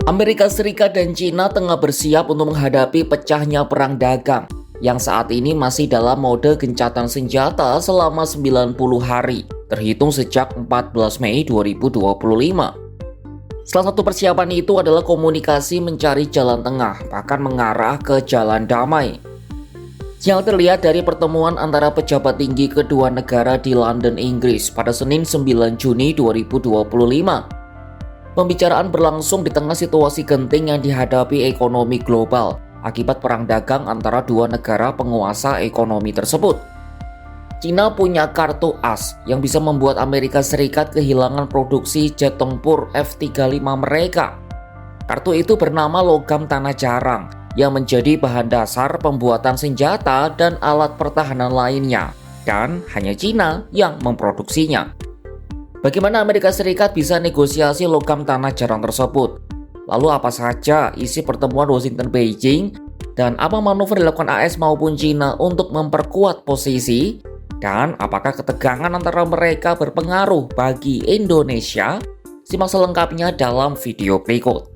Amerika Serikat dan China tengah bersiap untuk menghadapi pecahnya perang dagang yang saat ini masih dalam mode gencatan senjata selama 90 hari, terhitung sejak 14 Mei 2025. Salah satu persiapan itu adalah komunikasi mencari jalan tengah, bahkan mengarah ke jalan damai. Yang terlihat dari pertemuan antara pejabat tinggi kedua negara di London, Inggris pada Senin 9 Juni 2025. Pembicaraan berlangsung di tengah situasi genting yang dihadapi ekonomi global akibat perang dagang antara dua negara penguasa ekonomi tersebut. Cina punya kartu as yang bisa membuat Amerika Serikat kehilangan produksi jet tempur F-35 mereka. Kartu itu bernama logam tanah jarang yang menjadi bahan dasar pembuatan senjata dan alat pertahanan lainnya, dan hanya Cina yang memproduksinya. Bagaimana Amerika Serikat bisa negosiasi logam tanah jarang tersebut? Lalu apa saja isi pertemuan Washington-Beijing? Dan apa manuver dilakukan AS maupun China untuk memperkuat posisi? Dan apakah ketegangan antara mereka berpengaruh bagi Indonesia? Simak selengkapnya dalam video berikut.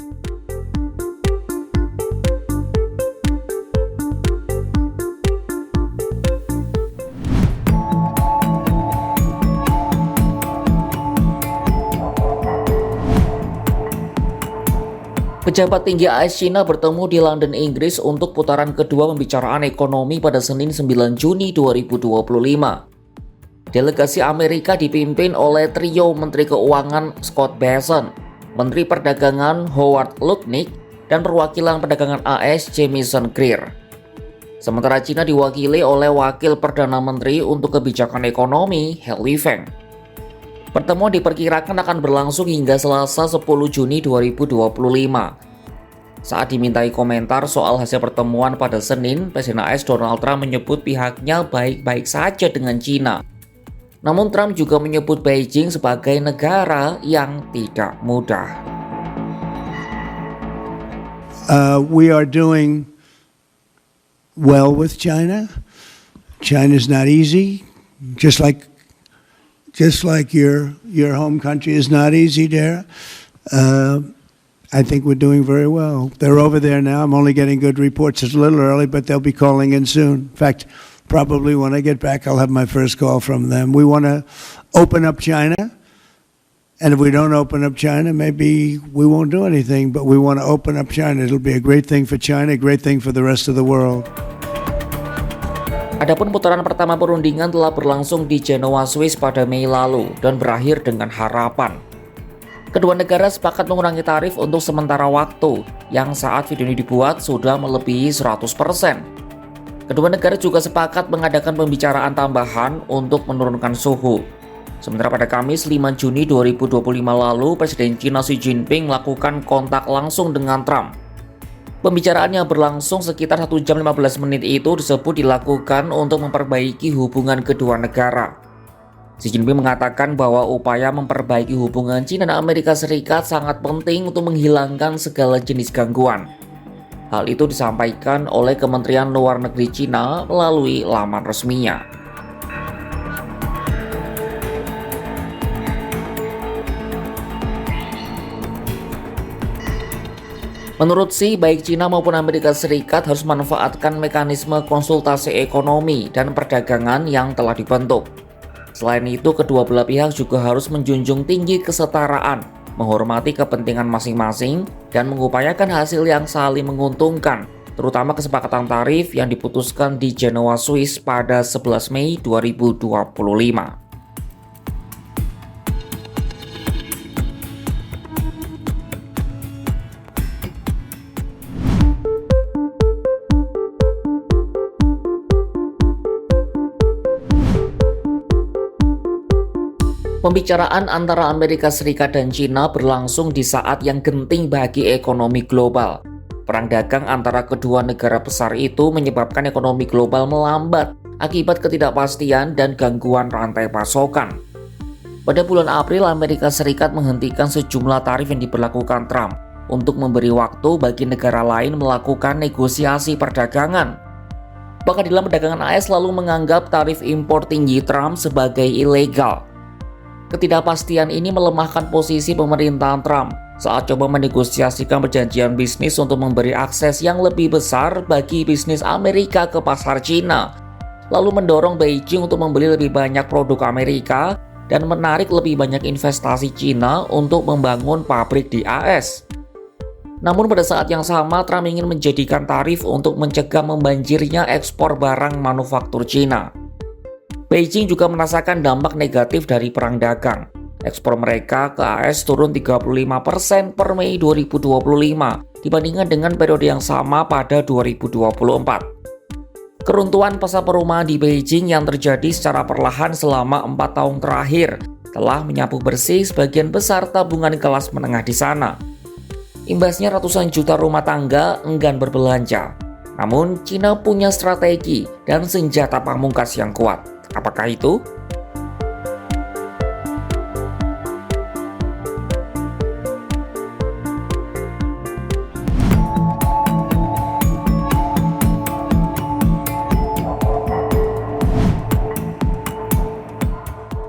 Pejabat tinggi AS China bertemu di London, Inggris untuk putaran kedua pembicaraan ekonomi pada Senin 9 Juni 2025. Delegasi Amerika dipimpin oleh trio Menteri Keuangan Scott Bessent, Menteri Perdagangan Howard Lutnick, dan perwakilan perdagangan AS Jamieson Greer. Sementara China diwakili oleh Wakil Perdana Menteri untuk Kebijakan Ekonomi He Lifeng. Pertemuan diperkirakan akan berlangsung hingga Selasa 10 Juni 2025. Saat dimintai komentar soal hasil pertemuan pada Senin, Presiden AS Donald Trump menyebut pihaknya baik-baik saja dengan China. Namun Trump juga menyebut Beijing sebagai negara yang tidak mudah. We are doing well with China. China's not easy, just like your home country is not easy there. I think we're doing very well. They're over there now. I'm only getting good reports. It's a little early, but they'll be calling in soon. In fact, probably when I get back, I'll have my first call from them. We want to open up China. And if we don't open up China, maybe we won't do anything. But we want to open up China. It'll be a great thing for China, a great thing for the rest of the world. Adapun putaran pertama perundingan telah berlangsung di Genoa, Swiss pada Mei lalu dan berakhir dengan harapan. Kedua negara sepakat mengurangi tarif untuk sementara waktu yang saat video ini dibuat sudah melebihi 100%. Kedua negara juga sepakat mengadakan pembicaraan tambahan untuk menurunkan suhu. Sementara pada Kamis 5 Juni 2025 lalu, Presiden China Xi Jinping melakukan kontak langsung dengan Trump. Pembicaraan yang berlangsung sekitar 1 jam 15 menit itu disebut dilakukan untuk memperbaiki hubungan kedua negara. Xi Jinping mengatakan bahwa upaya memperbaiki hubungan China dan Amerika Serikat sangat penting untuk menghilangkan segala jenis gangguan. Hal itu disampaikan oleh Kementerian Luar Negeri China melalui laman resminya. Menurut Xi, baik China maupun Amerika Serikat harus memanfaatkan mekanisme konsultasi ekonomi dan perdagangan yang telah dibentuk. Selain itu, kedua belah pihak juga harus menjunjung tinggi kesetaraan, menghormati kepentingan masing-masing, dan mengupayakan hasil yang saling menguntungkan, terutama kesepakatan tarif yang diputuskan di Genoa, Swiss pada 11 Mei 2025. Pembicaraan antara Amerika Serikat dan China berlangsung di saat yang genting bagi ekonomi global. Perang dagang antara kedua negara besar itu menyebabkan ekonomi global melambat akibat ketidakpastian dan gangguan rantai pasokan. Pada bulan April, Amerika Serikat menghentikan sejumlah tarif yang diberlakukan Trump untuk memberi waktu bagi negara lain melakukan negosiasi perdagangan. Pengadilan Perdagangan AS lalu menganggap tarif impor tinggi Trump sebagai ilegal. Ketidakpastian ini melemahkan posisi pemerintahan Trump saat coba menegosiasikan perjanjian bisnis untuk memberi akses yang lebih besar bagi bisnis Amerika ke pasar Cina, lalu mendorong Beijing untuk membeli lebih banyak produk Amerika dan menarik lebih banyak investasi Cina untuk membangun pabrik di AS. Namun pada saat yang sama, Trump ingin menjadikan tarif untuk mencegah membanjirnya ekspor barang manufaktur Cina. Beijing juga merasakan dampak negatif dari perang dagang. Ekspor mereka ke AS turun 35% per Mei 2025 dibandingkan dengan periode yang sama pada 2024. Keruntuhan pasar perumahan di Beijing yang terjadi secara perlahan selama 4 tahun terakhir telah menyapu bersih sebagian besar tabungan kelas menengah di sana. Imbasnya ratusan juta rumah tangga enggan berbelanja. Namun, Cina punya strategi dan senjata pamungkas yang kuat. Apakah itu?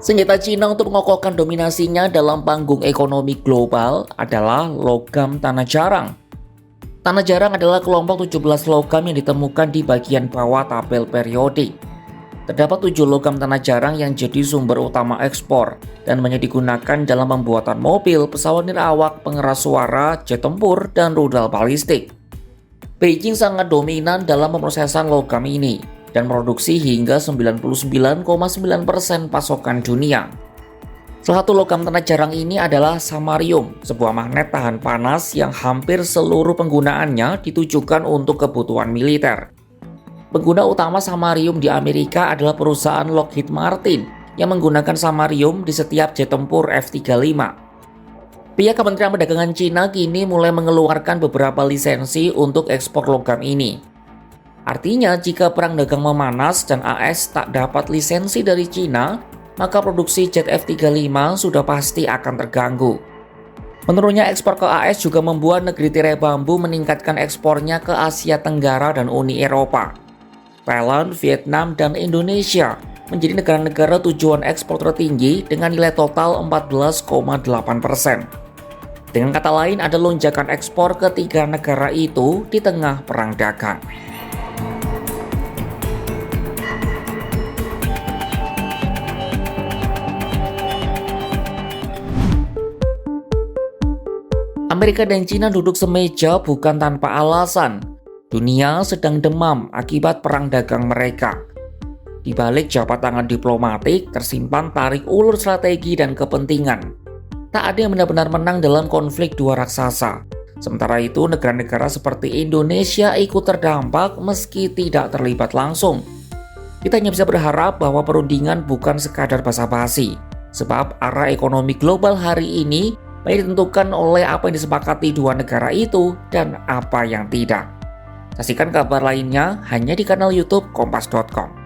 Senjata Cina untuk mengokohkan dominasinya dalam panggung ekonomi global adalah logam tanah jarang. Tanah jarang adalah kelompok 17 logam yang ditemukan di bagian bawah tabel periodik. Terdapat 7 logam tanah jarang yang jadi sumber utama ekspor dan banyak digunakan dalam pembuatan mobil, pesawat nirawak, pengeras suara, jet tempur, dan rudal balistik. Beijing sangat dominan dalam pemrosesan logam ini dan produksi hingga 99,9% pasokan dunia. Salah satu logam tanah jarang ini adalah samarium, sebuah magnet tahan panas yang hampir seluruh penggunaannya ditujukan untuk kebutuhan militer. Pengguna utama samarium di Amerika adalah perusahaan Lockheed Martin yang menggunakan samarium di setiap jet tempur F-35. Pihak Kementerian Perdagangan Cina kini mulai mengeluarkan beberapa lisensi untuk ekspor logam ini. Artinya, jika perang dagang memanas dan AS tak dapat lisensi dari Cina, maka produksi jet F-35 sudah pasti akan terganggu. Menurunnya ekspor ke AS juga membuat negeri tirai bambu meningkatkan ekspornya ke Asia Tenggara dan Uni Eropa. Thailand, Vietnam, dan Indonesia menjadi negara-negara tujuan ekspor tertinggi dengan nilai total 14,8%. Dengan kata lain, ada lonjakan ekspor ke 3 negara itu di tengah perang dagang. Amerika dan Cina duduk semeja bukan tanpa alasan. Dunia sedang demam akibat perang dagang mereka. Di balik jabat tangan diplomatik tersimpan tarik ulur strategi dan kepentingan. Tak ada yang benar-benar menang dalam konflik dua raksasa. Sementara itu, negara-negara seperti Indonesia ikut terdampak meski tidak terlibat langsung. Kita hanya bisa berharap bahwa perundingan bukan sekadar basa-basi, sebab arah ekonomi global hari ini baik ditentukan oleh apa yang disepakati dua negara itu dan apa yang tidak. Saksikan kabar lainnya hanya di kanal YouTube Kompas.com.